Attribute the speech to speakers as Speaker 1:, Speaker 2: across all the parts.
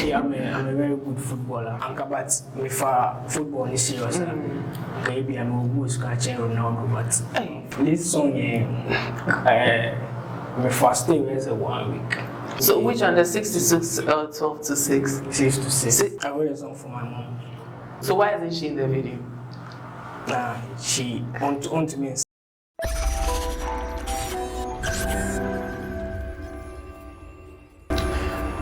Speaker 1: Okay, I'm a very good footballer. But with football is serious. Maybe I'm a good scratching Ronaldo, but this song, my first day was a 1 week.
Speaker 2: So which one? The 66 12 to 6?
Speaker 1: 6 to 6. I wrote a song for my mom.
Speaker 2: So why isn't she in the video?
Speaker 1: She on to me.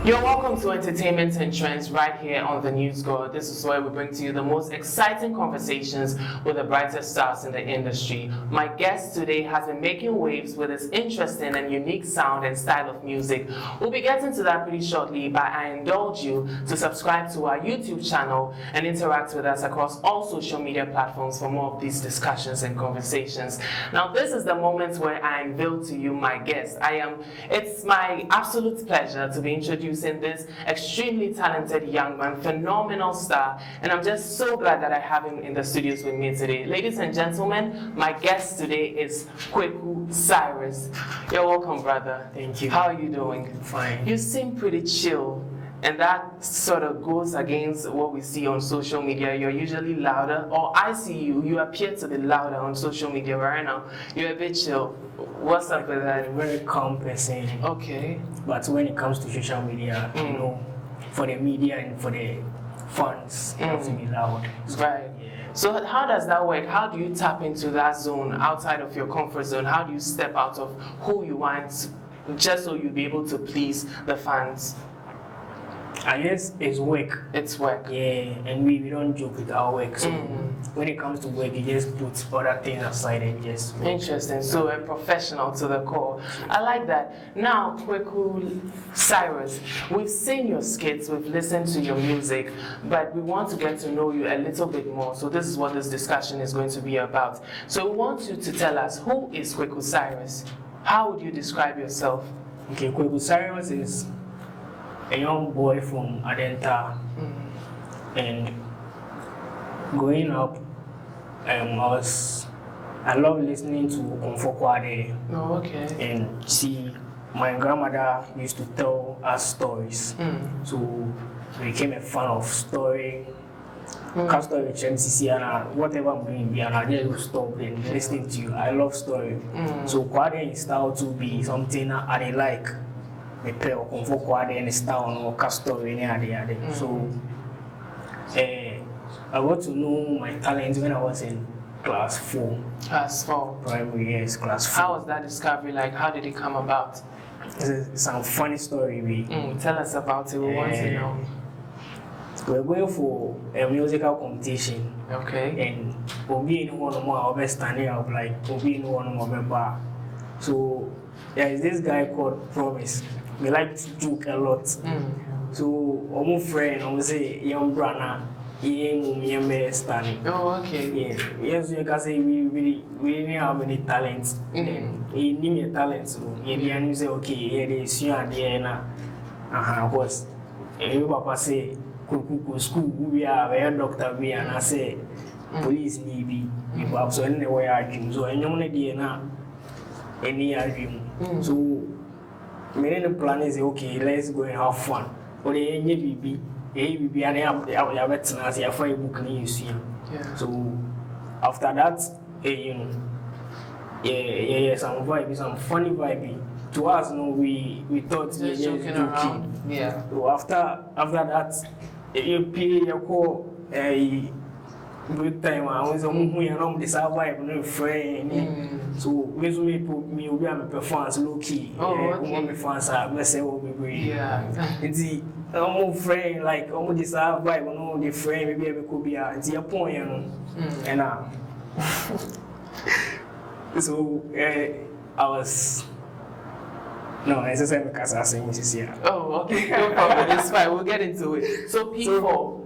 Speaker 2: You're welcome to Entertainment&Trendz right here on the News Go. This is where we bring to you the most exciting conversations with the brightest stars in the industry. My guest today has been making waves with his interesting and unique sound and style of music. We'll be getting to that pretty shortly, but I indulge you to subscribe to our YouTube channel and interact with us across all social media platforms for more of these discussions and conversations. Now, this is the moment where I unveil to you my guest. It's my absolute pleasure to be introducing this extremely talented young man, phenomenal star, and I'm just so glad that I have him in the studios with me today. Ladies and gentlemen, my guest today is Kweku Cyrus. You're welcome, brother.
Speaker 1: Thank you.
Speaker 2: How are you doing?
Speaker 1: Fine.
Speaker 2: You seem pretty chill, and that sort of goes against what we see on social media. You're usually louder, or I see you appear to be louder on social media right now. You're a bit chill. What's up with that?
Speaker 1: I'm a very calm person.
Speaker 2: Okay.
Speaker 1: But when it comes to social media, you know, for the media and for the fans, you have to be loud.
Speaker 2: Right.
Speaker 1: Yeah.
Speaker 2: So how does that work? How do you tap into that zone outside of your comfort zone? How do you step out of who you want just so you'll be able to please the fans?
Speaker 1: I guess it's work.
Speaker 2: It's work.
Speaker 1: Yeah, and we don't joke with our work. So when it comes to work, you just put other things aside and just work.
Speaker 2: Interesting. So a professional to the core. I like that. Now, Kweku Cyrus, we've seen your skits, we've listened to your music, but we want to get to know you a little bit more. So this is what this discussion is going to be about. So we want you to tell us, who is Kweku Cyrus? How would you describe yourself?
Speaker 1: Okay, Kweku Cyrus is a young boy from Adenta, and growing up, I love listening to Obrafour.
Speaker 2: Oh, okay.
Speaker 1: And see, my grandmother used to tell us stories, so I became a fan of story. Story, MCC, and whatever I'm doing, and I just stop and listening to you. I love story, so Kwade style to be something I like. Me play Obrafour and style or story and so I got to know my talent when I was in class 4.
Speaker 2: Class 4.
Speaker 1: Primary, yes, class 4.
Speaker 2: How was that discovery like? How did it come about?
Speaker 1: It's a funny story.
Speaker 2: Tell us about it. We want to know.
Speaker 1: We're going for a musical competition.
Speaker 2: Okay.
Speaker 1: And we'll be in one more standing up like we'll be in one more bar. So there is this guy called Promise. We like to joke a lot. So our friend, I say young brother, he standing.
Speaker 2: Oh, okay.
Speaker 1: Yeah. Yes, you can say we didn't have any talents. He need me talent. So he say okay, here they see and there na. Of course. Every papa say Kweku school we are a doctor we and I say police need be. So anyway I dream. So anyone there na any dream. So my plan is okay, let's go and have fun. But the BB, and I have a book you see. So after that, some vibe, some funny vibe. To us, no, we thought we were just joking around.
Speaker 2: Yeah.
Speaker 1: So after that, you pay your call good time. I was on the survive, no friend. So when we put me, we have a performance low key.
Speaker 2: Oh, okay.
Speaker 1: We fans are let's say what we bring.
Speaker 2: Yeah.
Speaker 1: It's almost friend like almost the survive, no the friend maybe we could be at the point, you know. And so I was. No, it's the same because I sing this year.
Speaker 2: Oh, okay. No problem. It's fine. We'll get into it. So P4,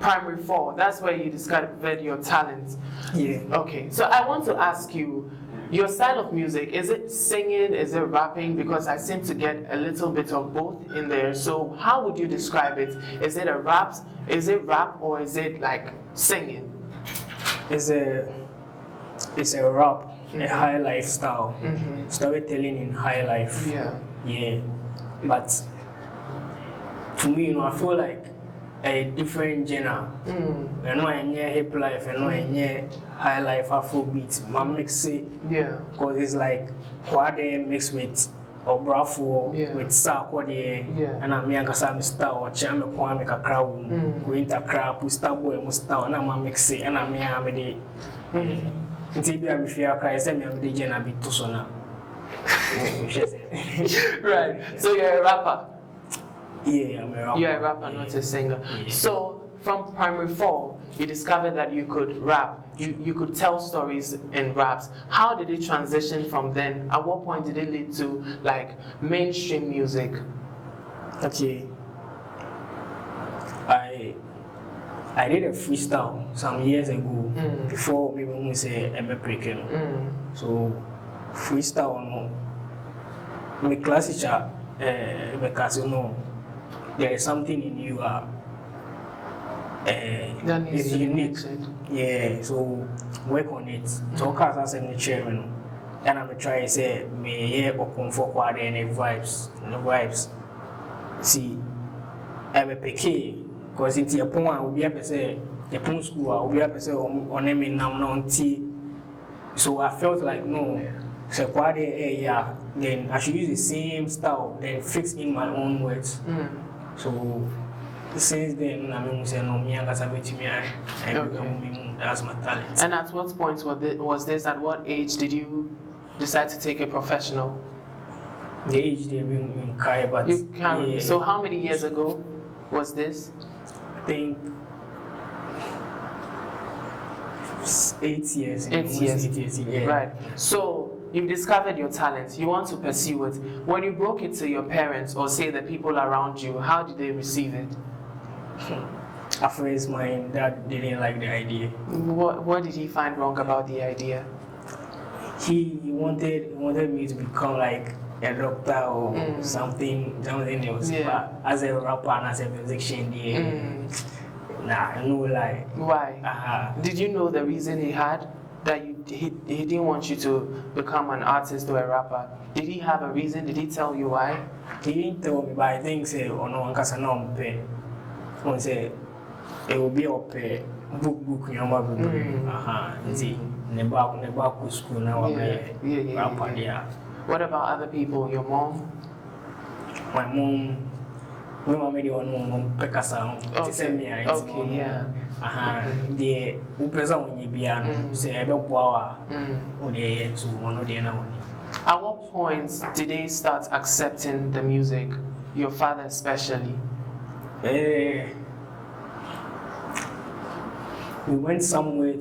Speaker 2: primary 4, that's where you discovered your talent.
Speaker 1: Yeah.
Speaker 2: Okay. So I want to ask you, your style of music, is it singing, is it rapping? Because I seem to get a little bit of both in there. So how would you describe it? Is it rap, or is it like singing?
Speaker 1: It's a rap. A high lifestyle, storytelling in high life.
Speaker 2: Yeah.
Speaker 1: Yeah, but to me, you know, I feel like a different genre. You know, I hear hip life, you know, I hear high life, Afrobeat. My mix it,
Speaker 2: Yeah.
Speaker 1: because it's like Kwade mixed with Obrafour, with Sakwade, and I'm young as I'm star or Chame Kwame Kakraw, going to crap, who star boy, must star, and I'm mix it, and I'm here. Until I'm fear cry, send me a DJ and a bit too soon.
Speaker 2: Right. So you're a rapper.
Speaker 1: Yeah, I'm a rapper.
Speaker 2: You're a rapper, not a singer. Yeah. So from primary 4, you discovered that you could rap. You could tell stories in raps. How did it transition from then? At what point did it lead to like mainstream music?
Speaker 1: Okay. I did a freestyle some years ago before we say I'm a breaking. So freestyle no. My class teacher because you know there is something in you is unique. Yeah, so work on it. So cause as I'm the chairman, and I'm trying to say me here open for quite any vibes. See, I'm a picky because it's a point will be able to say the point school will be able to say on me now so I felt like no, so quite yeah, then I should use the same style then fix in my own words. So since then, I mean, say no, me and that's my talent.
Speaker 2: And at what point was this? At what age did you decide to take it professional?
Speaker 1: The age they bring in Kai, but
Speaker 2: you can't. Yeah. So how many years ago was this?
Speaker 1: I think 8 years.
Speaker 2: 8 years.
Speaker 1: 8 years. Yeah.
Speaker 2: Right. So you've discovered your talent. You want to pursue it. When you broke it to your parents or say the people around you, how did they receive it?
Speaker 1: At first, my dad didn't like the idea.
Speaker 2: What did he find wrong about the idea?
Speaker 1: He wanted me to become like a doctor or something else.
Speaker 2: Yeah.
Speaker 1: But as a rapper and as a musician, nah, no lie.
Speaker 2: Why? Did you know the reason he had? That he didn't want you to become an artist or a rapper. Did he have a reason? Did he tell you why?
Speaker 1: He didn't tell me, but I think say oh no, because no pay. One say it will be up book nyama book. See, never go school now. Rapper there.
Speaker 2: What about other people? Your mom?
Speaker 1: My mom. My mom made one mom Pekasa.
Speaker 2: Okay, yeah.
Speaker 1: The upesa when you be say about power. So one of the now.
Speaker 2: At what point did they start accepting the music? Your father especially.
Speaker 1: We went somewhere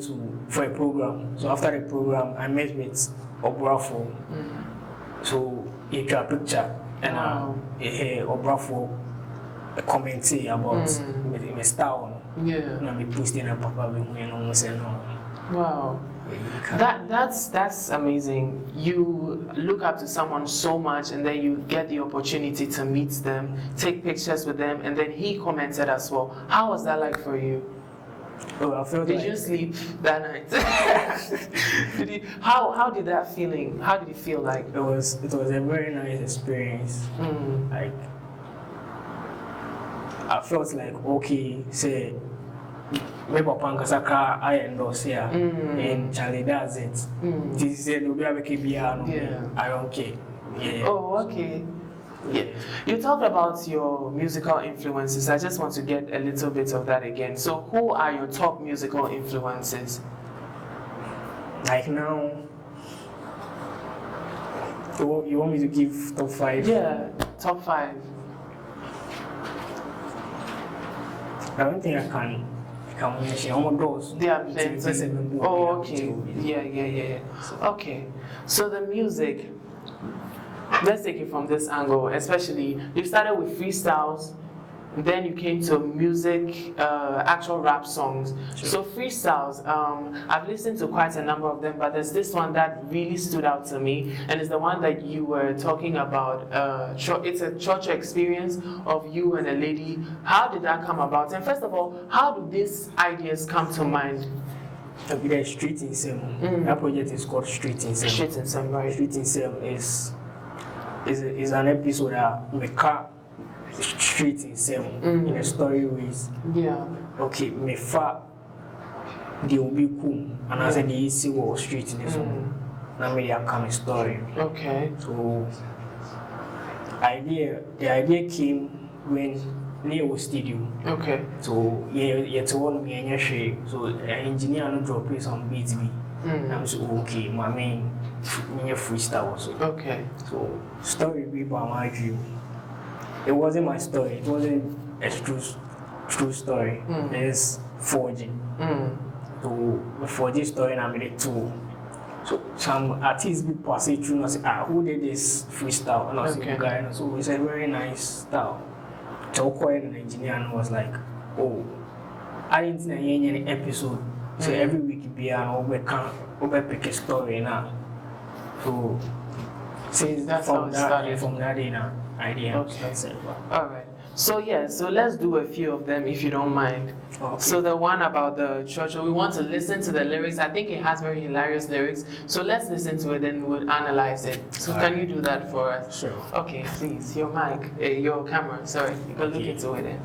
Speaker 1: for a program. So after the program, I met with Obrafour. So he took a picture and Obrafour commented about my style.
Speaker 2: Yeah.
Speaker 1: And I posted a papa no.
Speaker 2: Wow. That's amazing. You look up to someone so much and then you get the opportunity to meet them, take pictures with them, and then he commented as well. How was that like for you?
Speaker 1: Oh, I felt
Speaker 2: did
Speaker 1: like
Speaker 2: you sleep that night? How did that feeling? How did it feel like?
Speaker 1: It was a very nice experience. Like I felt like okay, say maybe Pankasaka I endorse here and Charlie does it. This said I don't care. Yeah.
Speaker 2: Oh, okay. Yeah. You talked about your musical influences. I just want to get a little bit of that again. So who are your top musical influences?
Speaker 1: Like now, you want me to give top 5?
Speaker 2: Yeah, top 5.
Speaker 1: I don't think I can mention all those.
Speaker 2: There are plenty. Oh, okay. Yeah. Okay. So the music, let's take it from this angle, especially you started with freestyles, then you came to music, actual rap songs. Sure. So freestyles, I've listened to quite a number of them, but there's this one that really stood out to me, and it's the one that you were talking about. It's a church experience of you and a lady. How did that come about? And first of all, how do these ideas come to mind?
Speaker 1: Okay, Street Nsem. That project is called Street Nsem.
Speaker 2: Street Nsem, right?
Speaker 1: Street Nsem is an episode that we car Street Nsem in a story ways.
Speaker 2: Yeah.
Speaker 1: Okay, me fa the obi kum and I said the easy wall Street Nsem. Now me a come story.
Speaker 2: Okay.
Speaker 1: So the idea came when Neo studio.
Speaker 2: Okay.
Speaker 1: So yeah, to one me and share. So engineer no drop some beats me. I'm so okay, my main freestyle also.
Speaker 2: Okay.
Speaker 1: So story be by my dream. It wasn't my story. It wasn't a true story. It's forging. So the forging story and I made it too. So some artists be passing through and say, who did this freestyle? And I was a guy. So it's a very nice style. Choko and the engineer was like, oh, I didn't know any episode. So every week be an over pick a story now. So since from that day now, idea.
Speaker 2: Okay. All right. So yeah, so let's do a few of them if you don't mind.
Speaker 1: Okay.
Speaker 2: So the one about the church, we want to listen to the lyrics. I think it has very hilarious lyrics. So let's listen to it and we'll analyze it. So can you do that for us?
Speaker 1: Sure.
Speaker 2: Okay, please. Your mic, your camera. Sorry, you can look into it. Then.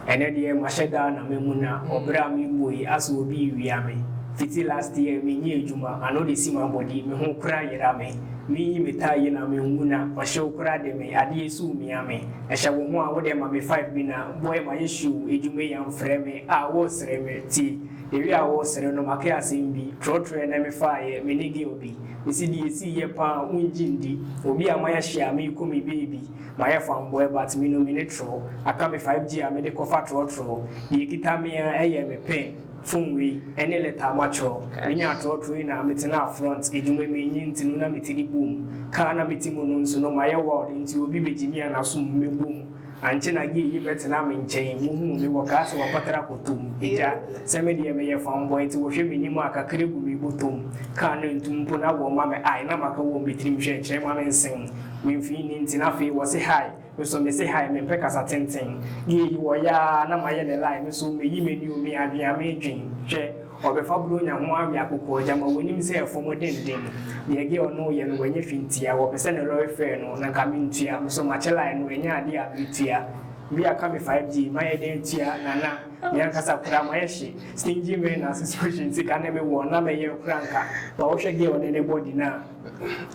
Speaker 1: And then the mashada na memuna obra mi boy as will be wiame. Fiti last year me nye juma. I know they see my body me hon kra yerame. Me metaye na me nguna ohye kra de me ade su mi ame ehye wo ho a wo de ma me 5 bi na boy ma issue ejume yam frɛ me a wo sere me ti ewi a wo sere no make asem bi trotro na me faaye me nigi obi me si di esi ye pa unjindi obi a ma ya hye me ko me baby ma ya fam boy but me no me ne tro aka me 5G a me de kofa trotro di kita me a eye me pen Fungwi, any letter macho, and ya taught na metina front, a jume meaning to na mitini boom. Kana mitimun, so no my word into be Virginia and assume me boom. And China give you better name in chain, whom we were cast or patracotum. Ija, Semedi may have found boy to worship minimaka kribu mi butum. Canon to Mpuna woman, I namaka won't be trim shame and sing. When feeling Tinafi was a high. So me say hi me peka sa tenten ye wo ya na ma ye ne line so me yi me ni o me adua me dwen hwe obefa bro nya ho awe akoko jama wonim say efo den ye ge ono ye no wenye fintia wo pese ne lori fair no na ka me ntua so ma che line no enya ade a bitua bi aka me 5G ma ye den tua na me ankasa kura ma ye hye stingy me na situation sika na me wo na me ye kura nka ba wo hwe ge ono ne body na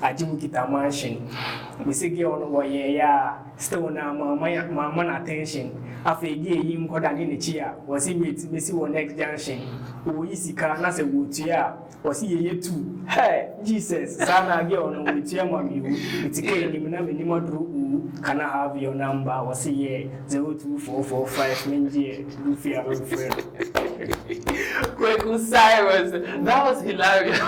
Speaker 1: ajibu kita machine we say ge ono wo ye ya still na mama na attention afa ge yi nkoda ni ne chia wo si meet me si wo next junction wo yi sika na se wo tua wo si ye tu hey Jesus sana ge ono wo tua ma mi wo itike ni na me ni modru can I have your number wo si ye 02445 menje du fi a friend
Speaker 2: Kweku Cyrus, that was hilarious.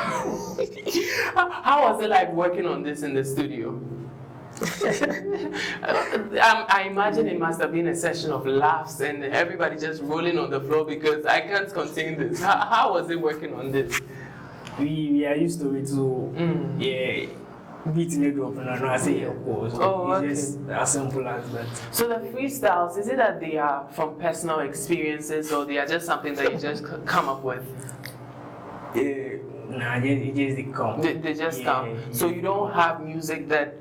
Speaker 2: How was it like working on this in the studio? I imagine it must have been a session of laughs and everybody just rolling on the floor because I can't contain this. How was it working on this?
Speaker 1: We are used to it, so yeah. Beating it up and I say of course. It's just as simple as that.
Speaker 2: So the freestyles, is it that they are from personal experiences or they are just something that you just come up with?
Speaker 1: Nah, it just come.
Speaker 2: They just come. So you don't have music that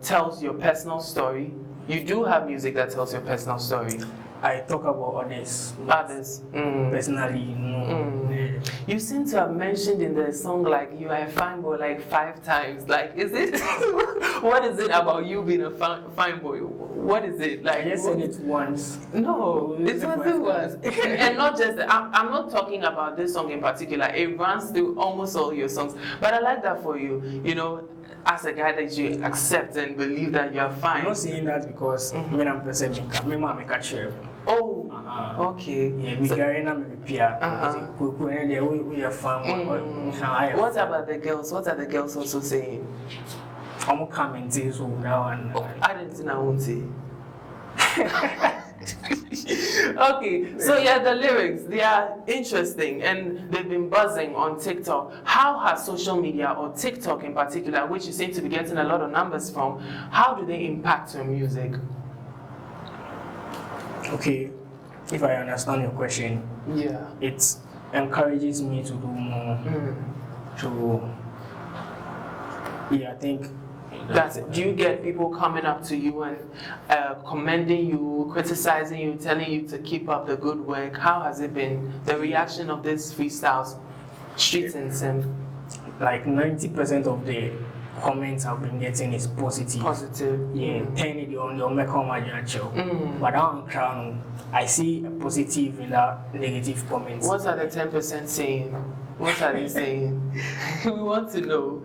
Speaker 2: tells your personal story. You do have music that tells your personal story.
Speaker 1: I talk about others. Personally, no.
Speaker 2: You seem to have mentioned in the song like you are a fine boy like 5 times. Like, is it? What is it about you being a fine boy? What is it like?
Speaker 1: I just said it once.
Speaker 2: No, it wasn't once. And not just. I'm not talking about this song in particular. It runs through almost all your songs. But I like that for you. You know, as a guy that you accept and believe that you're fine.
Speaker 1: I'm not saying that because when I'm presenting, my mom make a chair.
Speaker 2: Oh, okay.
Speaker 1: Yeah, we carry na me pia. Kweku and we are fine.
Speaker 2: What about the girls? What are the girls also saying?
Speaker 1: I'm coming to so now and
Speaker 2: I didn't know. Okay, so yeah, the lyrics, they are interesting and they've been buzzing on TikTok. How has social media or TikTok in particular, which you seem to be getting a lot of numbers from, how do they impact your music?
Speaker 1: Okay, if I understand your question,
Speaker 2: yeah,
Speaker 1: it encourages me to do more. So, yeah, I think
Speaker 2: That's it. Do you get people coming up to you and commending you, criticizing you, telling you to keep up the good work? How has it been, the reaction of these freestyles, Street Nsem?
Speaker 1: Like 90% of the comments I've been getting is positive.
Speaker 2: Positive.
Speaker 1: Yeah, 10 on your make but I see a positive in the negative comments.
Speaker 2: What are the 10% saying? What are they saying? We want to know.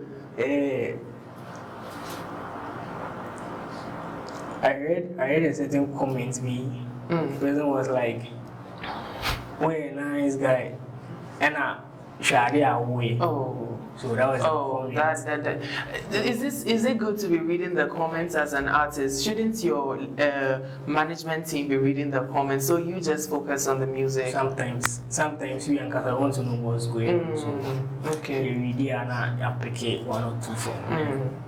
Speaker 1: I read a certain comment. The person was like, "What a nice guy," and Sharia away.
Speaker 2: Oh.
Speaker 1: So that was
Speaker 2: that. Is it good to be reading the comments as an artist? Shouldn't your management team be reading the comments so you just focus on the music?
Speaker 1: Sometimes we and Kata want to know what's going on. So
Speaker 2: okay.
Speaker 1: You read it and I pick one or two from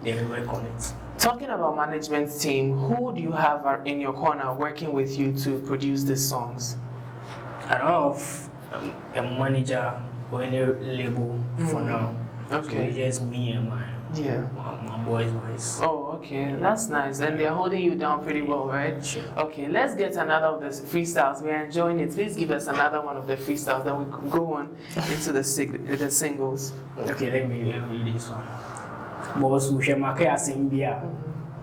Speaker 1: they work on it.
Speaker 2: Talking about management team, who do you have in your corner working with you to produce these songs?
Speaker 1: I don't have a manager or any label for now.
Speaker 2: Okay.
Speaker 1: So it's just me and my boys.
Speaker 2: Oh, okay. That's nice. And they're holding you down pretty well, right?
Speaker 1: Sure.
Speaker 2: Okay, let's get another of the freestyles. We're enjoying it. Please give us another one of the freestyles, then we can go on into the singles.
Speaker 1: Okay, let me read this one. Boss, we shall make a symbia.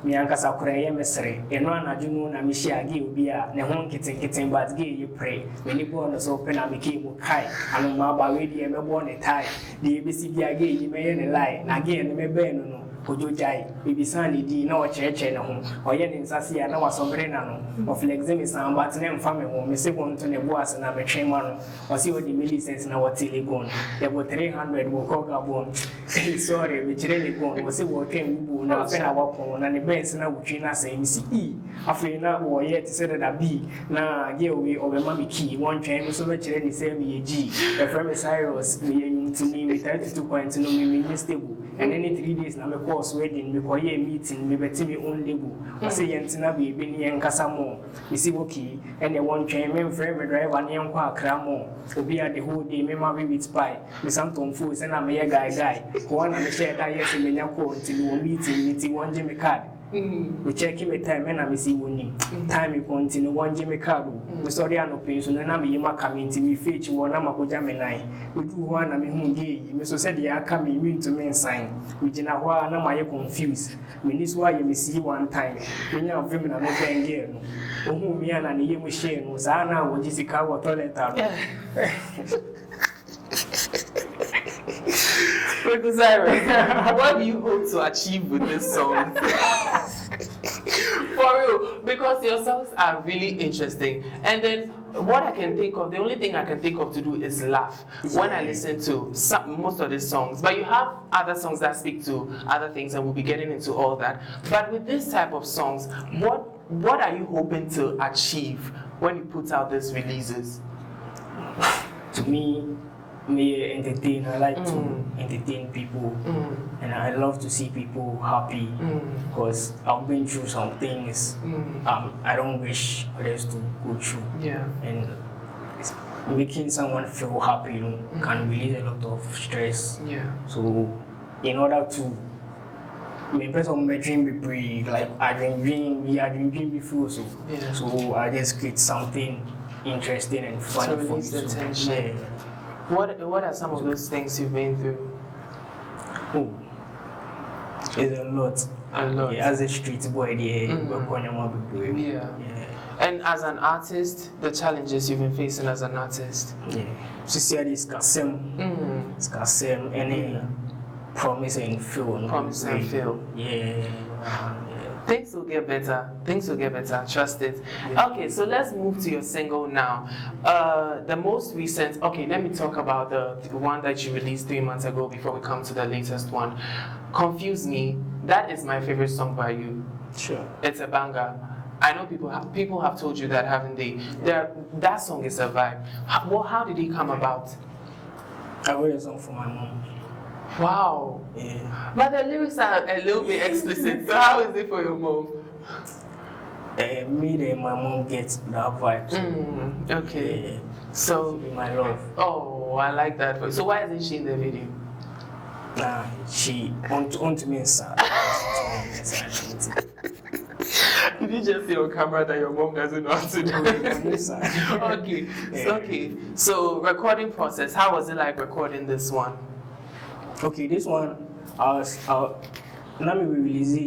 Speaker 1: Miankasa kura mesre eno anadwunu na mehia ge obi a ne ho nketen but ge ye pray meni bo no so open amike mu kai anu ma ba we die mebo ne tai de besi bia ge yi meye ne lie na ge ne mebe no Ojojai, Bibisani di na wacheche na ho. Oye ni nsasi ya na wasombre na no. Oflexe mi samba tene mfame ho. Me se wonto ne boas na metwe ma no. Osi odi millions na watele gon. Ye bo 300 wo koga bon. Sorry, me chire ni gon. Osi wo twen bu na fe na wapon na ne benz na wutwi na say mi si e. Afi na wo ye ti se da bi na ge owi obema mi ki won twen mi so be chire ni say mi ye G. E frame Cyrus mi ye ntumi mi 32 point no mi stable. And any 3 days na me course wedding me ko ye meeting me beti me own label I say yentina be bi ni enkasa mo me si woki and e won twen me frame me driver ni enko akra mo obi a the whole day me ma be with spy me samton fu say na me ye guy ko wana me share that yes me nya ko until we meeting won je me card we check me time and I see winning time we continue one Jimmy card we sorry no pay so na me yima come into me fetch one na makoja me nine we do one na me hu dey me so said ya come me to me sign we gina ho na my confused me this why you me see one time me nya film na no ben girl no ohu me na ne yemu share no za na wo jisika wo toilet
Speaker 2: Kweku Cyrus, what do you hope to achieve with this song? For real, because your songs are really interesting. And then what I can think of, the only thing I can think of to do is laugh when I listen to most of these songs. But you have other songs that speak to other things, and we'll be getting into all that. But with this type of songs, what are you hoping to achieve when you put out these releases?
Speaker 1: To me entertain. I like to entertain people, and I love to see people happy because I've been through some things I don't wish others to go through.
Speaker 2: Yeah.
Speaker 1: And making someone feel happy, can release a lot of stress.
Speaker 2: Yeah.
Speaker 1: So in order to make my dream be free, like I dream before, so
Speaker 2: yeah.
Speaker 1: So I just create something interesting and fun
Speaker 2: to
Speaker 1: for
Speaker 2: release the tension.
Speaker 1: Yeah.
Speaker 2: What are some of those things you've been through?
Speaker 1: Oh, it's a lot.
Speaker 2: A lot.
Speaker 1: Yeah, as a street boy,
Speaker 2: Yeah. And as an artist, the challenges you've been facing as an artist.
Speaker 1: Yeah. So see this Scassem, any promise and fail.
Speaker 2: Promise and fail.
Speaker 1: Yeah.
Speaker 2: Things will get better. Things will get better. Trust it. Yeah. Okay, so let's move to your single now. The most recent. Okay, let me talk about the one that you released 3 months ago before we come to the latest one. Confuse Me. That is my favorite song by you.
Speaker 1: Sure.
Speaker 2: It's a banger. I know people have told you that, haven't they? That song is a vibe. How did it come about?
Speaker 1: I wrote a song for my mom.
Speaker 2: Wow.
Speaker 1: Yeah.
Speaker 2: But the lyrics are a little bit explicit, so how is it for your mom?
Speaker 1: Me and my mom get that vibe.
Speaker 2: Okay.
Speaker 1: Yeah.
Speaker 2: So,
Speaker 1: my love.
Speaker 2: Oh, I like that. So why isn't she in the video?
Speaker 1: Nah, she on to me inside.
Speaker 2: Did you just say on camera that your mom doesn't know how to do it? Okay, okay. So recording process, how was it like recording this one?
Speaker 1: Okay, this one, now we release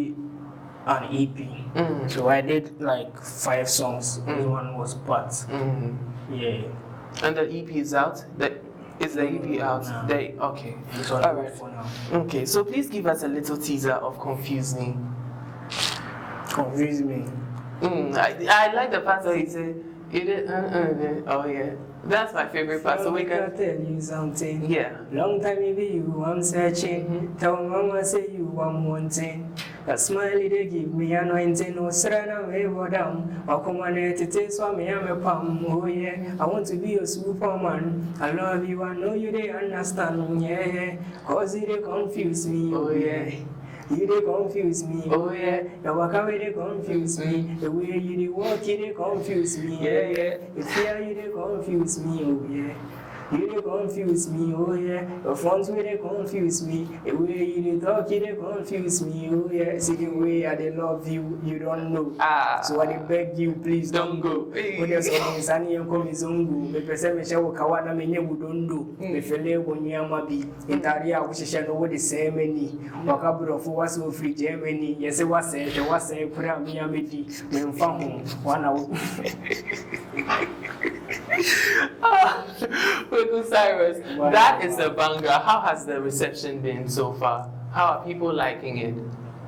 Speaker 1: an EP. So I did like 5 songs. This one was part. Yeah.
Speaker 2: And the EP is out? Is the EP out?
Speaker 1: No.
Speaker 2: Okay.
Speaker 1: It's all right for now.
Speaker 2: Okay, so please give us a little teaser of Confuse Me.
Speaker 1: Confuse Me.
Speaker 2: I like the part where you say, oh yeah. That's my favorite part. So we can
Speaker 1: tell you something.
Speaker 2: Yeah.
Speaker 1: Long time maybe you I'm searching. Tell mama say you I'm wanting. That smiley they give me anointing. No serena way what down. I come on here to taste what me I'm a palm. Oh yeah. I want to be a superman. I love you. I know you they understand. Yeah. Cause they confuse me. Oh yeah. You they confuse me, oh yeah. Your walk away they confuse me. The way you they walk, you they confuse me, yeah yeah. The fear you they confuse me, oh yeah. You they confuse me, oh yeah. Your friends way they confuse me. The way you they talk, you they confuse me, oh yeah. See the way I they love you, you don't know. So I they beg you, please don't go. When there's something sunny and come zongo, me person me shall kawana me nyebu don't do. Me fele wonya mabi. Itaria which shall know the same any. Wakabro for was so free Germany. Yes, it was a pura me amity. Me found 1 hour.
Speaker 2: Kweku Cyrus, that is a banger. How has the reception been so far? How are people liking it?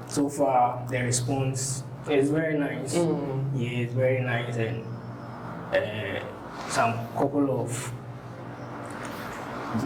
Speaker 1: So far, the response is very nice. Yeah, it's very nice, and some couple of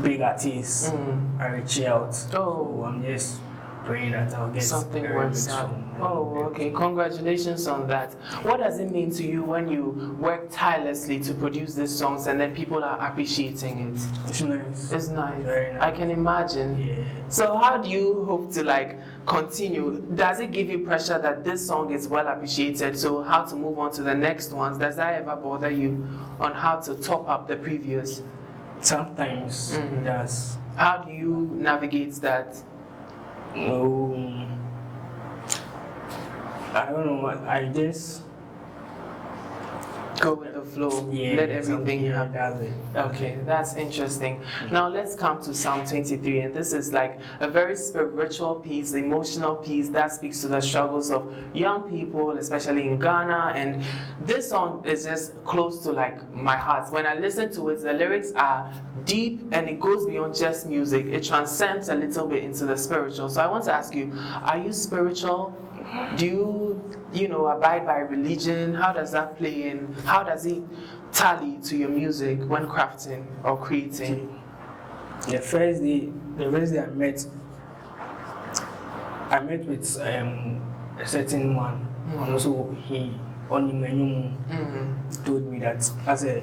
Speaker 1: big artists are reaching out. So I'm just praying that I'll get
Speaker 2: something works out. Oh, okay. Congratulations on that. What does it mean to you when you work tirelessly to produce these songs and then people are appreciating it?
Speaker 1: It's nice.
Speaker 2: It's nice.
Speaker 1: Very nice.
Speaker 2: I can imagine.
Speaker 1: Yeah.
Speaker 2: So how do you hope to like continue? Does it give you pressure that this song is well appreciated? So how to move on to the next ones? Does that ever bother you on how to top up the previous?
Speaker 1: Sometimes it does.
Speaker 2: How do you navigate that?
Speaker 1: I don't know what I just
Speaker 2: go with the flow.
Speaker 1: Yeah,
Speaker 2: let everything happen.
Speaker 1: That's
Speaker 2: okay, that's interesting. Now let's come to Psalm 23, and this is like a very spiritual piece, emotional piece that speaks to the struggles of young people, especially in Ghana. And this song is just close to like my heart. When I listen to it, the lyrics are deep and it goes beyond just music. It transcends a little bit into the spiritual. So I want to ask you, are you spiritual? Do you abide by religion? How does that play in? How does it tally to your music when crafting or creating?
Speaker 1: The first day I met with a certain man, and also he on the menu told me that as a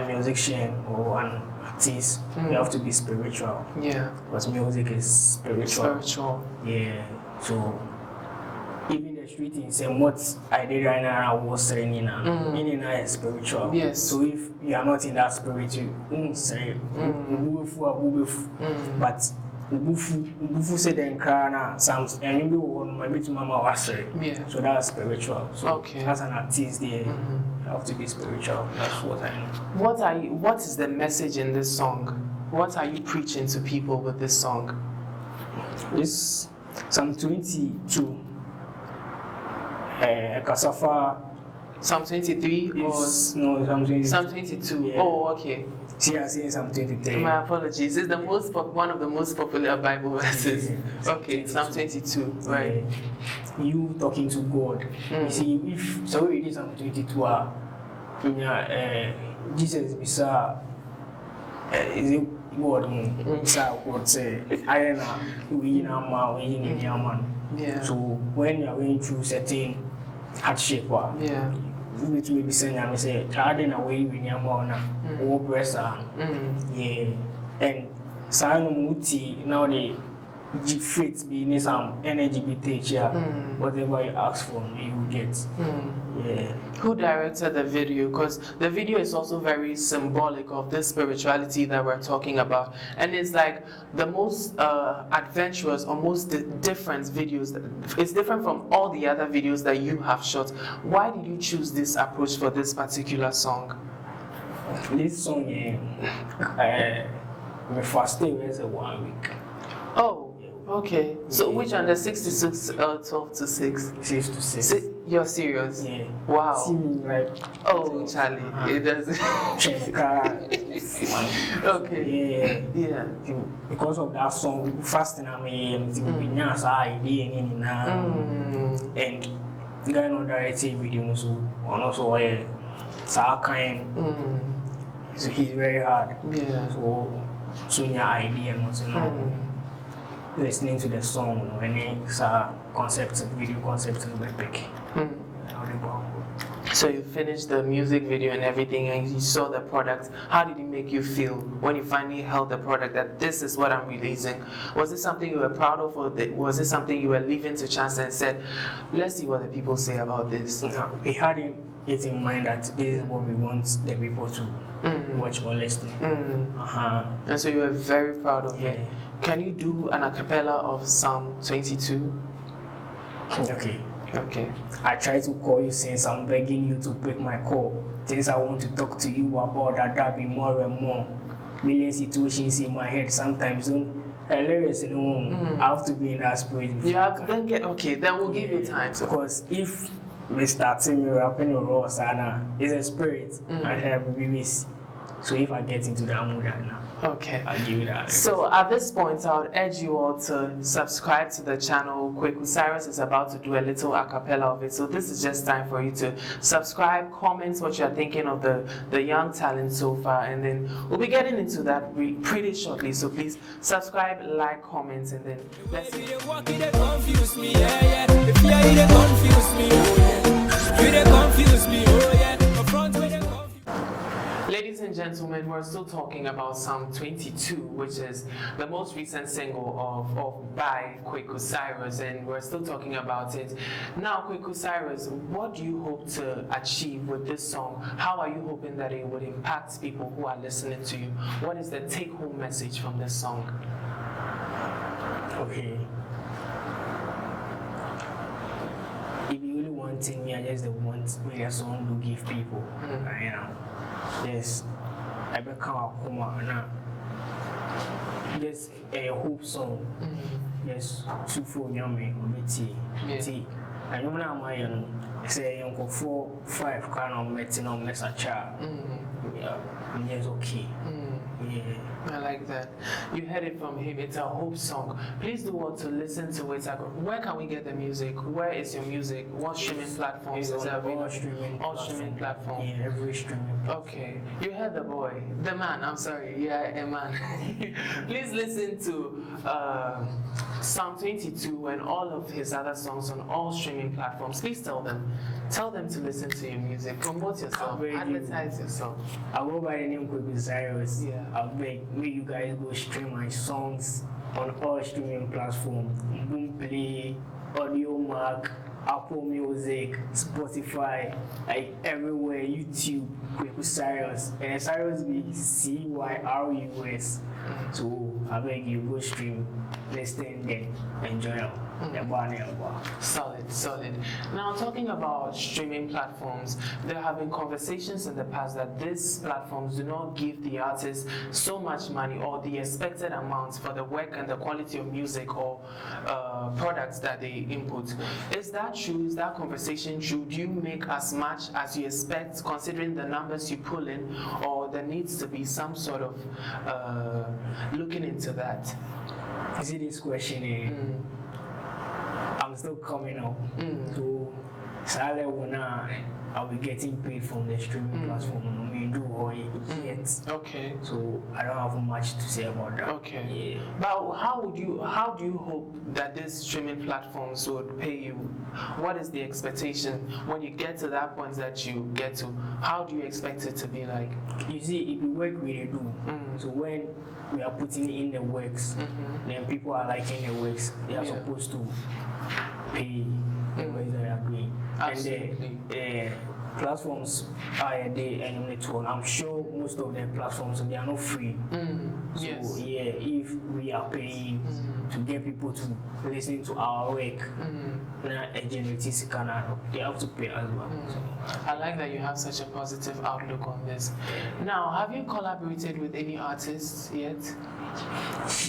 Speaker 1: musician or an artist, you have to be spiritual.
Speaker 2: Yeah.
Speaker 1: Because music is spiritual. Yeah. So even the Street Nsem, what I did right now, I was saying meaning I is spiritual.
Speaker 2: Yes.
Speaker 1: So if you are not in that spirit, you won't say but Bufu said then cry Psalms and you want maybe to mama was
Speaker 2: yeah.
Speaker 1: So that's spiritual. So
Speaker 2: okay.
Speaker 1: As an artist there, you have to be spiritual. That's what I know.
Speaker 2: What is the message in this song? What are you preaching to people with this song?
Speaker 1: This Psalm 22. Kasafa.
Speaker 2: Psalm 23 or
Speaker 1: no, Psalm 22.
Speaker 2: Psalm 22. Yeah. Oh, okay.
Speaker 1: See, I see Psalm 23.
Speaker 2: My apologies. It's the one of the most popular Bible verses. Okay, Psalm 22. Right.
Speaker 1: You talking to God. You see, if so, it is Psalm 22. Jesus is is it God? God say, I know we man.
Speaker 2: Yeah.
Speaker 1: So when you are going through certain hardship,
Speaker 2: yeah.
Speaker 1: Which will be saying, I say, charging away with your mona, or pressure. Yeah. And Simon Muti now the fit be some energy be take here. Whatever you ask for, you will get. Yeah.
Speaker 2: Who directed the video? Because the video is also very symbolic of this spirituality that we're talking about, and it's like the most adventurous or most different videos. It's different from all the other videos that you have shot. Why did you choose this approach for this particular song?
Speaker 1: This song, my first day was 1 week.
Speaker 2: Oh, okay. So which one? The 66, 12 to 6?
Speaker 1: 6 to 6.
Speaker 2: You're serious?
Speaker 1: Yeah.
Speaker 2: Wow.
Speaker 1: See me like,
Speaker 2: oh, Charlie, it does. Okay. Yeah.
Speaker 1: Because of that song, fasting I mean, and Ghanaian directing video so also kind. So he's very hard.
Speaker 2: Yeah.
Speaker 1: So your idea and listening to the song when it's a video concept and pick.
Speaker 2: So you finished the music video and everything and you saw the product. How did it make you feel when you finally held the product that this is what I'm releasing? Was it something you were proud of, or was it something you were leaving to chance and said, let's see what the people say about this?
Speaker 1: We had it in mind that this is what we want the people to watch or listen.
Speaker 2: And so you were very proud of it. Can you do an acapella of Psam 22? Okay.
Speaker 1: I try to call you since I'm begging you to pick my call. Things I want to talk to you about that be more and more. Million situations in my head sometimes. Hilarious, I have to be in that spirit.
Speaker 2: Then we'll give you time.
Speaker 1: Because if we start me rapping or raw sana, it's a spirit. I have babies. So if I get into that mood now.
Speaker 2: Okay.
Speaker 1: I'll give you that.
Speaker 2: So at this point, I would urge you all to subscribe to the channel. Kweku Cyrus is about to do a little acapella of it. So this is just time for you to subscribe, comment what you're thinking of the young talent so far. And then we'll be getting into that pretty shortly. So please subscribe, like, comment, and then let's see. Ladies and gentlemen, we're still talking about Psam 22, which is the most recent single by Kweku Cyrus, and we're still talking about it. Now, Kweku Cyrus, what do you hope to achieve with this song? How are you hoping that it would impact people who are listening to you? What is the take-home message from this song?
Speaker 1: Okay. If you really want me, I just want me a song to give people. Yes, I become a coma now. Just a hope song. Yes, two for yummy, tea. I know now my say uncle 4-5 kind of meeting on mess a child. Yeah, yes, okay. Yeah.
Speaker 2: I like that. You heard it from him. It's a hope song. Please do want to listen to it. Where can we get the music? Where is your music? What streaming platforms is it available? All streaming platforms.
Speaker 1: Yeah, every streaming platform.
Speaker 2: Okay. You heard the boy. The man. I'm sorry. Yeah, a man. Please listen to Psam 22 and all of his other songs on all streaming platforms. Please tell them to listen to your music. Promote yourself. Advertise yourself.
Speaker 1: I go by the name Kweku Cyrus.
Speaker 2: Yeah.
Speaker 1: I'll beg you guys go stream my songs on all streaming platforms. Boomplay, Audio Mac, Apple Music, Spotify, like everywhere, YouTube, Kweku Cyrus. And Cyrus be Cyrus. So I beg you go stream, listen, then enjoy.
Speaker 2: Solid. Now, talking about streaming platforms, there have been conversations in the past that these platforms do not give the artists so much money or the expected amounts for the work and the quality of music or products that they input. Is that true? Is that conversation true? Do you make as much as you expect considering the numbers you pull in, or there needs to be some sort of looking into that?
Speaker 1: You see this question I'm still coming up. So Sale Wuna I'll be getting paid from the streaming platform. We do all yet.
Speaker 2: Okay.
Speaker 1: So I don't have much to say about that.
Speaker 2: Okay. Yeah. But how do you hope that these streaming platforms would pay you? What is the expectation when you get to that point that you get to? How do you expect it to be like?
Speaker 1: You see, if you work we do. So when we are putting in the works, then people are liking the works. They are supposed to pay the works that they are doing.
Speaker 2: Absolutely.
Speaker 1: And the platforms are there and network. I'm sure most of the platforms they are not free. So if we are paying to get people to listen to our work, they have to pay as well. So,
Speaker 2: I like that you have such a positive outlook on this. Now, have you collaborated with any artists yet?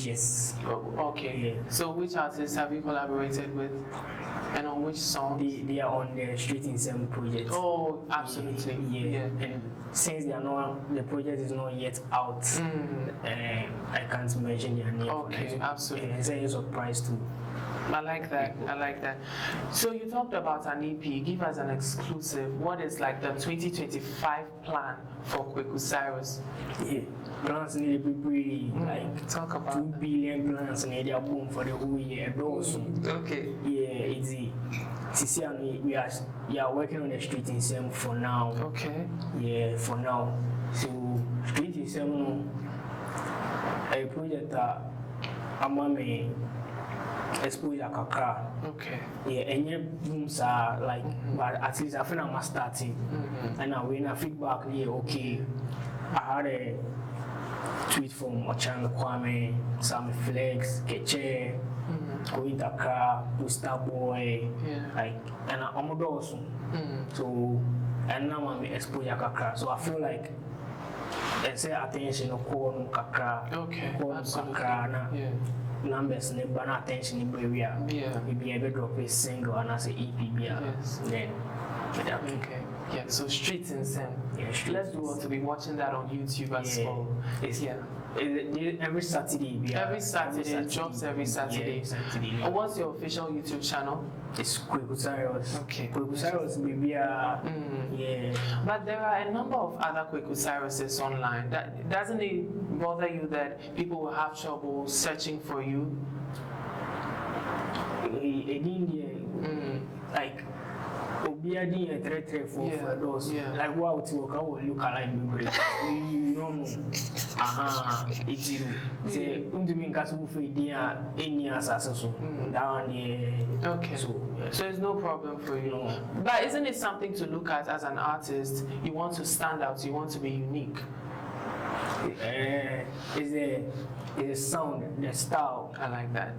Speaker 1: Yes.
Speaker 2: Okay. Yeah. So which artists have you collaborated with? And on which songs?
Speaker 1: They are on the Street Nsem project.
Speaker 2: Oh, absolutely.
Speaker 1: Yeah. And since the project is not yet out, I can't mention their name.
Speaker 2: Okay, absolutely.
Speaker 1: It's a surprise too.
Speaker 2: I like that. I like that. So you talked about an EP. Give us an exclusive. What is like the 2025 plan for Kweku Cyrus?
Speaker 1: Yeah. Plans need to be pretty, like
Speaker 2: talk about
Speaker 1: 2 billion plans need to boom for the whole year.
Speaker 2: Okay.
Speaker 1: Yeah, it's we are working on the Street Nsem for now.
Speaker 2: Okay.
Speaker 1: Yeah, for now. So Street Nsem, a project that I'm exposure kakra.
Speaker 2: Okay.
Speaker 1: Yeah, and your booms are like, but at least I feel I'm starting. And now when I feedback, yeah, okay. I had a tweet from Ochan Kwame, some flex, Keche, going to car, Busta Boy, like, and I'm also. So, and now I'm exposure kakra. So I feel like, let's say attention or call kakra.
Speaker 2: Okay.
Speaker 1: Kakra, numbers and the attention in area. Maybe I drop a single and as a EP. Then,
Speaker 2: okay. Yeah, so Street Nsem.
Speaker 1: Yeah,
Speaker 2: let's do want to be watching that on YouTube as well.
Speaker 1: Every Saturday.
Speaker 2: Every Saturday, drops every Saturday. And what's your official YouTube channel?
Speaker 1: It's Kweku Cyrus.
Speaker 2: Okay.
Speaker 1: Kweku Cyrus, maybe. Yeah.
Speaker 2: But there are a number of other Kweku Cyruses online. Doesn't it bother you that people will have trouble searching for you?
Speaker 1: Like. Obiadi and 334 those. Like what would look alike me? You don't know. It's you. Say, doing Kasu for idea any assassin. Down here.
Speaker 2: Okay. So it's no problem for you.
Speaker 1: No.
Speaker 2: But isn't it something to look at as an artist? You want to stand out, you want to be unique.
Speaker 1: It's a sound, the style.
Speaker 2: I like that.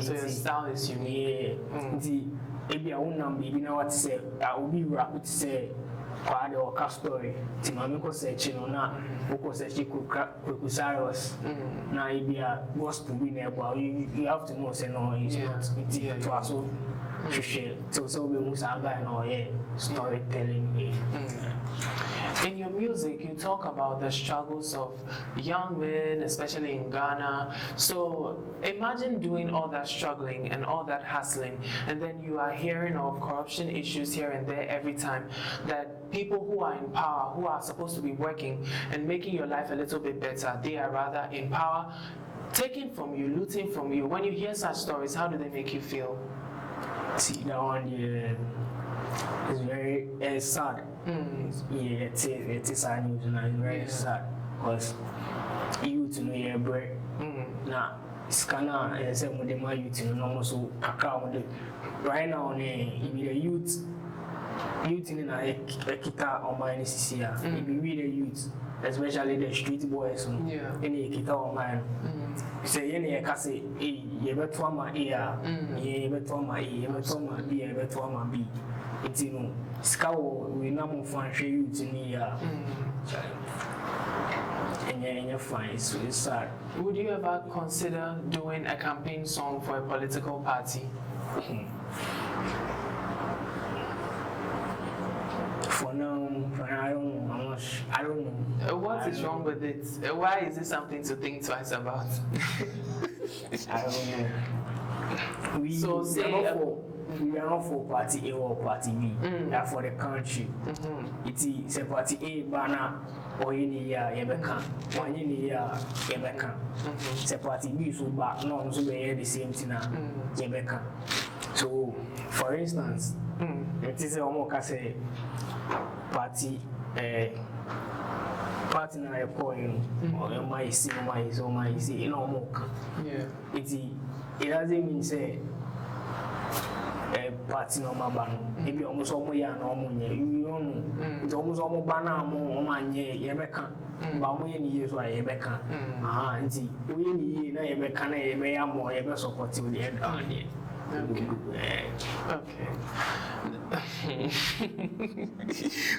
Speaker 2: So your style is unique.
Speaker 1: Maybe I won't be now what to say. I will be rap to say quite or cast story. Timamico searching on that, because Kweku Cyrus. Now, if you are gospel winner, but you have to know, say, no, it's not to us. So we must have storytelling.
Speaker 2: In your music, you talk about the struggles of young men, especially in Ghana. So imagine doing all that struggling and all that hustling, and then you are hearing of corruption issues here and there every time, that people who are in power, who are supposed to be working and making your life a little bit better, they are rather in power, taking from you, looting from you. When you hear such stories, how do they make you feel?
Speaker 1: See, that one, it's very sad. It is sad news, and it's very sad because you to know your bread. Now, it's kind of same with my youth, almost account. Right now, if the youth in a kita on my NCC, if you read the youth, especially the street boys, in a kita on mine. Say, you can say, you better to my ear, you better to my ear, you better to my B, you better to my B. It's Scowl, we now find you to me. And you're fine, so it's sad.
Speaker 2: Would you ever consider doing a campaign song for a political party?
Speaker 1: For now, I don't know. I don't know.
Speaker 2: What is wrong with it? Why is it something to think twice about?
Speaker 1: I don't know.
Speaker 2: So say
Speaker 1: we are not for party A or party B. We are for the country. It's a party A banner or any year Yebeka. One year Yebeka. It's a party B so back no so we the same thing Yebeka. So for instance, it is almost say party party na recording or my see you know more.
Speaker 2: Yeah.
Speaker 1: It doesn't mean say party no mabano. Maybe almost all my no money. You know, it's almost all my banana more money. Yebeka. But we need to Yebeka. Ah, we need na Yebeka na Yebeka more Yebeka support you the end on it.
Speaker 2: Okay.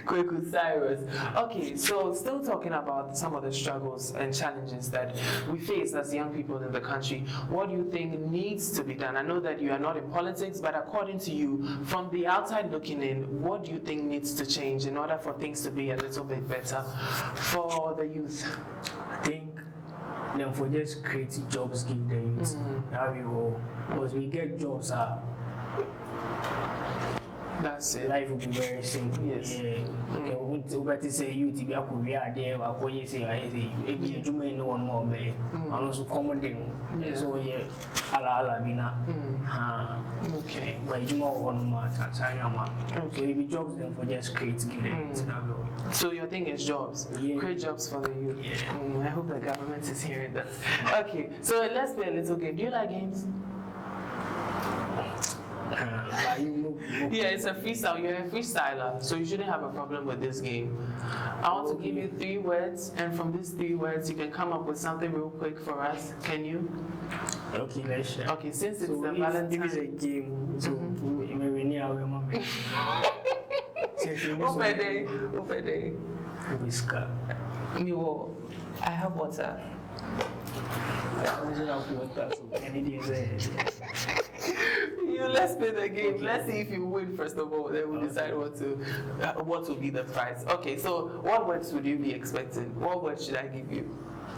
Speaker 2: Kweku Cyrus. Okay, so still talking about some of the struggles and challenges that we face as young people in the country. What do you think needs to be done? I know that you are not in politics, but according to you, from the outside looking in, what do you think needs to change in order for things to be a little bit better for the youth?
Speaker 1: I think them for just creating jobs, give the youth. Because we get jobs,
Speaker 2: that's it.
Speaker 1: Life will be very simple.
Speaker 2: Yes.
Speaker 1: Okay, we say youth, if you are there, we say, you may know one more, and also common so yeah, ala bina.
Speaker 2: Okay.
Speaker 1: But you know one more, okay, we jobs them for just create, give them.
Speaker 2: So your thing is jobs, create jobs for the youth.
Speaker 1: Yeah.
Speaker 2: I hope the government is hearing that. Okay, so let's play a little game. Do you like games? Yeah, it's a freestyle. You're a freestyler, so you shouldn't have a problem with this game. I want to give you 3 words, and from these 3 words, you can come up with something real quick for us. Can you?
Speaker 1: Okay, let's share.
Speaker 2: Okay, since it's
Speaker 1: so
Speaker 2: the Valentine.
Speaker 1: If it's a game, so maybe near our mom.
Speaker 2: Over there.
Speaker 1: Whisker.
Speaker 2: I have water. Let's play the game. Okay. Let's see if you win first of all. Then we'll decide what will be the prize. Okay, so what words would you be expecting? What words should I give you?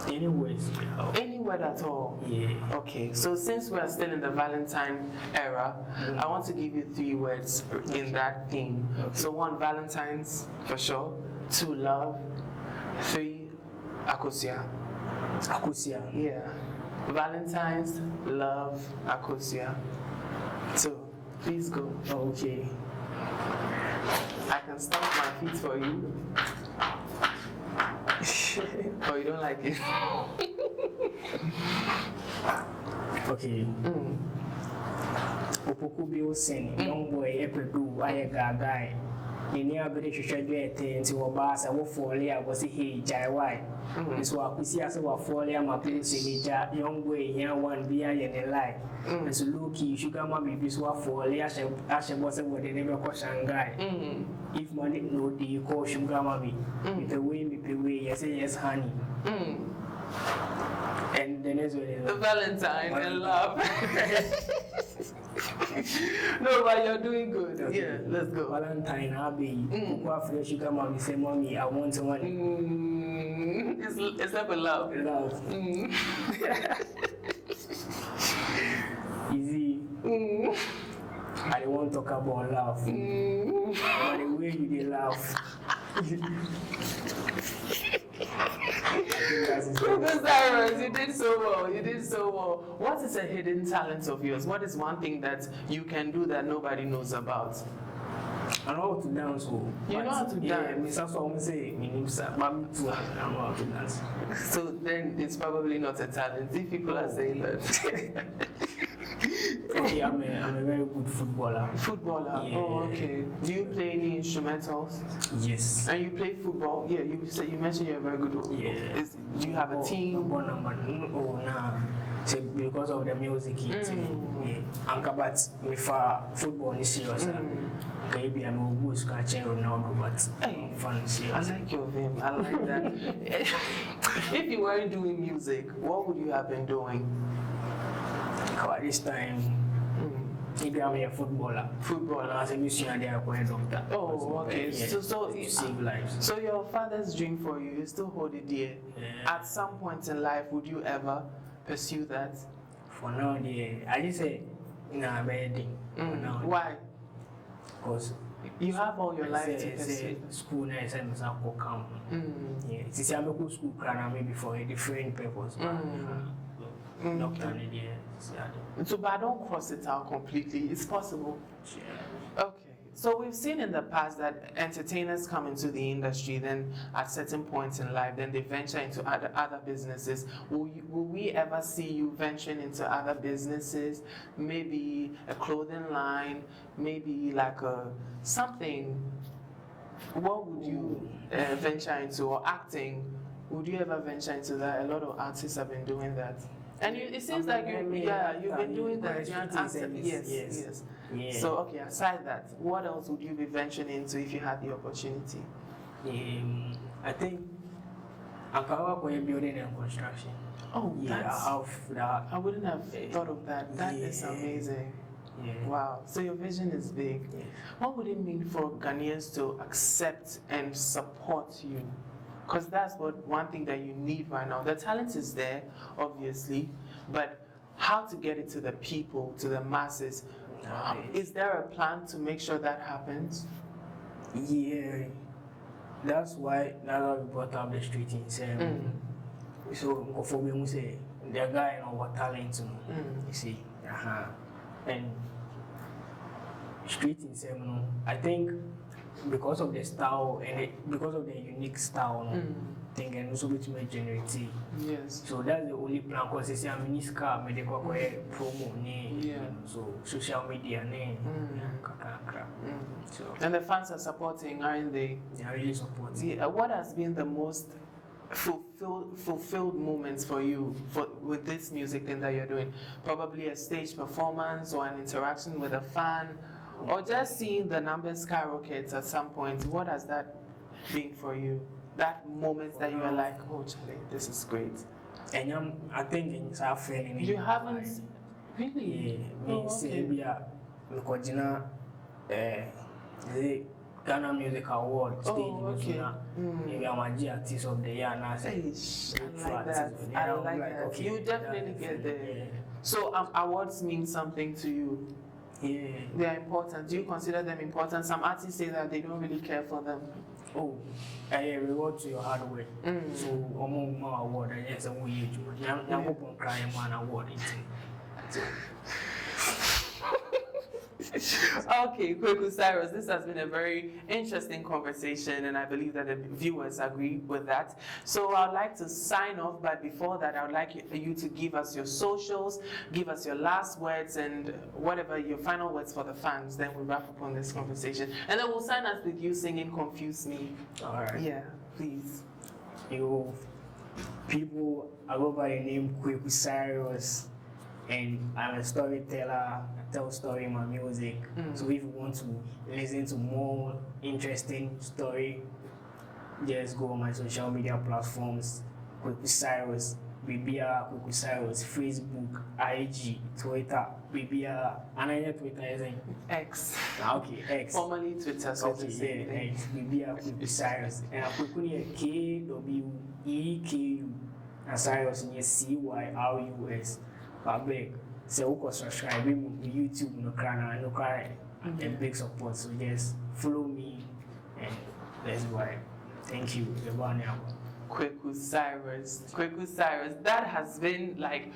Speaker 1: Any words.
Speaker 2: Any word at all?
Speaker 1: Yeah.
Speaker 2: Okay, so since we are still in the Valentine era, I want to give you 3 words in that theme. Okay. So 1, Valentine's for sure. 2, love. 3, Akosia.
Speaker 1: Akosia.
Speaker 2: Yeah. Valentine's, love, Akosia. So, please go.
Speaker 1: Okay.
Speaker 2: I can stamp my feet for you. Oh, you don't like it?
Speaker 1: Okay. Opoku bi o sen young boy epedu aye guy. Ni abere hwehwedwe ete nti wo ba sa wo fole a wo se he jai why. So akusi ase wo fole ama pe se he ja young boy here one bi aye ne lie. So look sugar ma bi so wo fole ashe bo se wo de ne be ko Shanghai. If money no dey call sugar ma bi. If the way yes yes honey. And the next one is
Speaker 2: the Valentine and love. No, but you're doing good. Okay. Yeah, let's go.
Speaker 1: Valentine, Abby. After sugar mommy say, mommy, I want someone.
Speaker 2: It's not a love.
Speaker 1: Love. Easy. I don't want to talk about love. But the way you did laugh.
Speaker 2: Kweku Cyrus, you did so well. You did so well. What is a hidden talent of yours? What is one thing that you can do that nobody knows about?
Speaker 1: I know how to dance.
Speaker 2: You know how to dance?
Speaker 1: Yeah, say, I know how to dance.
Speaker 2: So then it's probably not a talent if people are saying that.
Speaker 1: Okay, I'm a very good footballer.
Speaker 2: Footballer?
Speaker 1: Yeah.
Speaker 2: Oh, okay. Do you play any instrumentals?
Speaker 1: Yes.
Speaker 2: And you play football? Yeah, you mentioned you're a very good one.
Speaker 1: Yeah.
Speaker 2: Do you have a team?
Speaker 1: Oh, nah. So because of the music, but with football is serious. Maybe I'm a good scratching Ronaldo, but fun serious.
Speaker 2: I like your name. I like that. If you weren't doing music, what would you have been doing?
Speaker 1: At this time, maybe I'm a footballer. Footballer as a musician, they are quite doctor.
Speaker 2: Oh, okay. So
Speaker 1: save lives.
Speaker 2: So your father's dream for you, you still hold it dear. Yeah. At some point in life, would you ever pursue that?
Speaker 1: For now, I just say Nah, wedding.
Speaker 2: Why?
Speaker 1: Because
Speaker 2: you have all your life to pursue.
Speaker 1: School now is a come. Yeah, it's a local school plan maybe for a different purpose.
Speaker 2: So, but don't cross it out completely. It's possible.
Speaker 1: Yeah.
Speaker 2: Okay. So we've seen in the past that entertainers come into the industry, then at certain points in life, then they venture into other businesses. Will we ever see you venturing into other businesses? Maybe a clothing line, maybe like something. What would you venture into? Or acting? Would you ever venture into that? A lot of artists have been doing that. And it seems like you've been doing that. Yes. Yeah. So, okay, aside that, what else would you be venturing into if you had the opportunity?
Speaker 1: I think Accapella building and construction.
Speaker 2: Oh,
Speaker 1: yeah, I have that.
Speaker 2: I wouldn't have thought of that. That is amazing.
Speaker 1: Yeah.
Speaker 2: Wow. So your vision is big.
Speaker 1: Yeah.
Speaker 2: What would it mean for Ghanaians to accept and support you? Because that's one thing that you need right now. The talent is there, obviously, but how to get it to the people, to the masses? Is there a plan to make sure that happens?
Speaker 1: Yeah, that's why we brought up the Street Nsem. So, for me, we say the guy and our talent, you see, and Street Nsem, I think. Because of the style and because of the unique style, thing and also which may generate.
Speaker 2: Yes.
Speaker 1: So that's the only plan. Because it's a miniska, medical promo, so social media,
Speaker 2: So and the fans are supporting, aren't they?
Speaker 1: They are really supporting.
Speaker 2: Yeah. What has been the most fulfilled moments for you with this music thing that you're doing? Probably a stage performance or an interaction with a fan. Or just seeing the numbers skyrocket at some point. What has that been for you? That moment that you are like, oh, Charlie, this is great.
Speaker 1: And I think it's our feeling.
Speaker 2: You haven't really?
Speaker 1: Yeah, me say we are the Ghana Music Award stage. Maybe I'm a artist of the year now.
Speaker 2: I like that. Okay, you definitely get there. So awards mean something to you.
Speaker 1: Yeah.
Speaker 2: They are important. Do you consider them important? Some artists say that they don't really care for them.
Speaker 1: Oh, I reward to your hard work. So, among my award, I just want you to. I'm hoping crying one award.
Speaker 2: Okay, Kweku Cyrus, this has been a very interesting conversation, and I believe that the viewers agree with that. So I'd like to sign off, but before that, I would like you to give us your socials, give us your last words, and whatever your final words for the fans. Then we'll wrap up on this conversation, and then we'll sign us with you singing "Confuse Me."
Speaker 1: All right.
Speaker 2: Yeah, please.
Speaker 1: You people, I go by the name Kweku Cyrus. And I'm a storyteller, I tell story in my music. So if you want to listen to more interesting story, just go on my social media platforms, Kweku Cyrus, Kweku Cyrus, Facebook, IG, Twitter, and I Twitter isn't
Speaker 2: X.
Speaker 1: Okay, X.
Speaker 2: Formerly Twitter, so
Speaker 1: okay, yeah, X, Kweku Cyrus. And Kweku KWEKU, and Cyrus in CYRUS. Big, so subscribe to YouTube, no cry, and big support. So just follow me, and that's why. Thank you,
Speaker 2: Kweku Cyrus. That has been like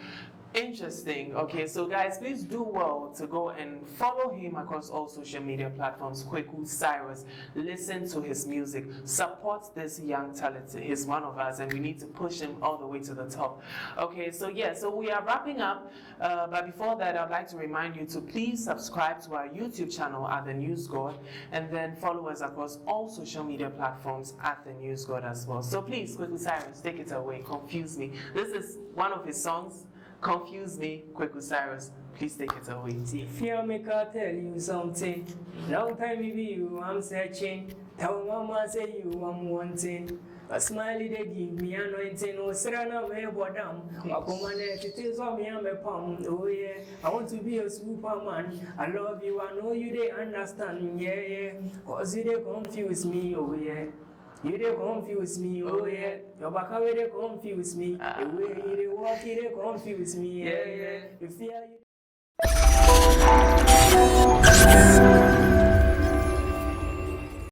Speaker 2: interesting. Okay, so guys, please do well to go and follow him across all social media platforms. Kweku Cyrus. Listen to his music. Support this young talent. He's one of us, and we need to push him all the way to the top. Okay, so yeah, so we are wrapping up. But before that, I'd like to remind you to please subscribe to our YouTube channel at The News God, and then follow us across all social media platforms at The News God as well. So please, Kweku Cyrus, take it away. Confuse Me. This is one of his songs. Confuse Me, Kweku Cyrus. Please take it away.
Speaker 1: Fear make I tell you something. Long time with you, I'm searching. Tell mama say you I'm wanting. A smiley they give me anointing. Oh, Serena way bodam. Wakumane it is on me I'm a palm. Oh yeah, I want to be a superman. I love you. I know you they understand. Yeah. Cause you they confuse me. Oh yeah. You they confuse me, oh yeah. Your back away they confuse me. The way you they walk, you they confuse me, yeah. You fear you.